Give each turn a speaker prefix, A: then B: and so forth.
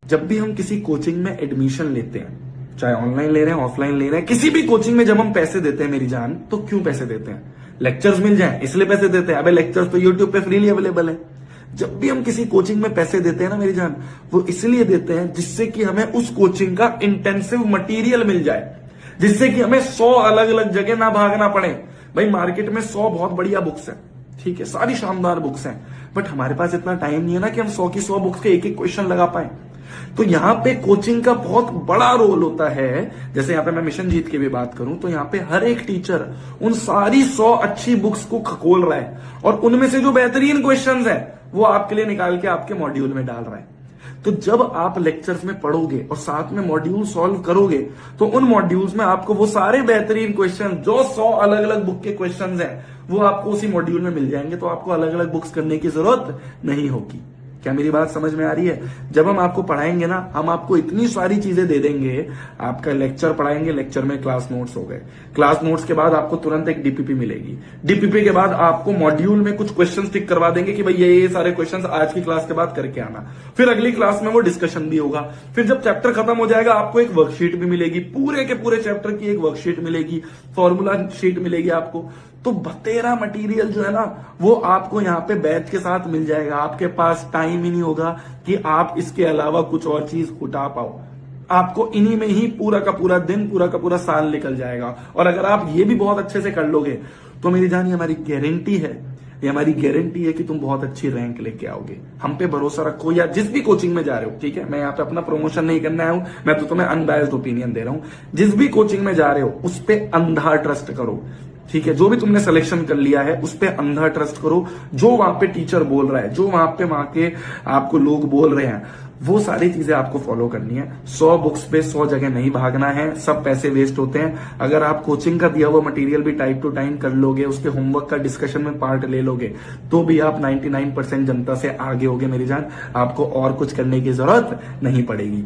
A: जब भी हम किसी कोचिंग में एडमिशन लेते हैं, चाहे ऑनलाइन ले रहे हैं ऑफलाइन ले रहे हैं, किसी भी कोचिंग में जब हम पैसे देते हैं मेरी जान, तो क्यों पैसे देते हैं? लेक्चर्स मिल जाए इसलिए पैसे देते हैं। अबे लेक्चर्स तो यूट्यूब पे फ्रीली अवेलेबल है। जब भी हम किसी कोचिंग में पैसे देते हैं ना मेरी जान, वो इसलिए देते हैं जिससे कि हमें उस कोचिंग का इंटेंसिव मटेरियल मिल जाए, जिससे कि हमें 100 अलग अलग जगह ना भागना पड़े। भाई मार्केट में 100 बहुत बढ़िया बुक्स है, ठीक है, सारी शानदार बुक्स हैं, बट हमारे पास इतना टाइम नहीं है ना कि हम 100 की 100 बुक्स के एक एक क्वेश्चन लगा पाए। तो यहाँ पे कोचिंग का बहुत बड़ा रोल होता है। जैसे यहाँ पे मैं मिशन जीत की भी बात करूं तो यहाँ पे हर एक टीचर उन सारी 100 अच्छी बुक्स को खकोल रहा है और उनमें से जो बेहतरीन क्वेश्चंस है वो आपके लिए निकाल के आपके मॉड्यूल में डाल रहा है। तो जब आप लेक्चर्स में पढ़ोगे और साथ में मॉड्यूल सॉल्व करोगे तो उन मॉड्यूल्स में आपको वो सारे बेहतरीन क्वेश्चन जो 100 अलग अलग बुक के क्वेश्चंस हैं वो आपको उसी मॉड्यूल में मिल जाएंगे। तो आपको अलग अलग बुक्स करने की जरूरत नहीं होगी। क्या मेरी बात समझ में आ रही है? जब हम आपको पढ़ाएंगे ना, हम आपको इतनी सारी चीजें दे देंगे। आपका लेक्चर पढ़ाएंगे, लेक्चर में क्लास नोट्स हो गए, क्लास नोट्स के बाद आपको तुरंत एक डीपीपी मिलेगी, डीपीपी के बाद आपको मॉड्यूल में कुछ क्वेश्चन टिक करवा देंगे कि भाई ये सारे क्वेश्चन आज की क्लास के बाद करके आना। फिर अगली क्लास में वो डिस्कशन भी होगा। फिर जब चैप्टर खत्म हो जाएगा आपको एक वर्कशीट भी मिलेगी, पूरे के पूरे चैप्टर की एक वर्कशीट मिलेगी, फॉर्मूला शीट मिलेगी आपको। तो बतेरा मटेरियल जो है ना वो आपको यहाँ पे बैच के साथ मिल जाएगा। आपके पास टाइम ही नहीं होगा कि आप इसके अलावा कुछ और चीज उठा पाओ। आपको इन्हीं में ही पूरा का पूरा दिन, पूरा का पूरा साल निकल जाएगा। और अगर आप ये भी बहुत अच्छे से कर लोगे तो मेरी जान, ये हमारी गारंटी है, ये हमारी गारंटी है कि तुम बहुत अच्छी रैंक लेके आओगे। हम पे भरोसा रखो। या जिस भी कोचिंग में जा रहे हो, ठीक है, मैं यहाँ पे अपना प्रमोशन नहीं करने आया हूं, मैं तो तुम्हें अनबायस्ड ओपिनियन दे रहा हूं। जिस भी कोचिंग में जा रहे हो उस पर अंधा ट्रस्ट करो, ठीक है। जो भी तुमने सिलेक्शन कर लिया है उस पे अंधा ट्रस्ट करो। जो वहां पे टीचर बोल रहा है, जो वहां के आपको लोग बोल रहे हैं, वो सारी चीजें आपको फॉलो करनी है। 100 बुक्स पे 100 जगह नहीं भागना है, सब पैसे वेस्ट होते हैं। अगर आप कोचिंग का दिया हुआ मटेरियल भी टाइम टू टाइम कर लोगे, उसके होमवर्क का डिस्कशन में पार्ट ले लोगे, तो भी आप 99% जनता से आगे होगे मेरी जान। आपको और कुछ करने की जरूरत नहीं पड़ेगी।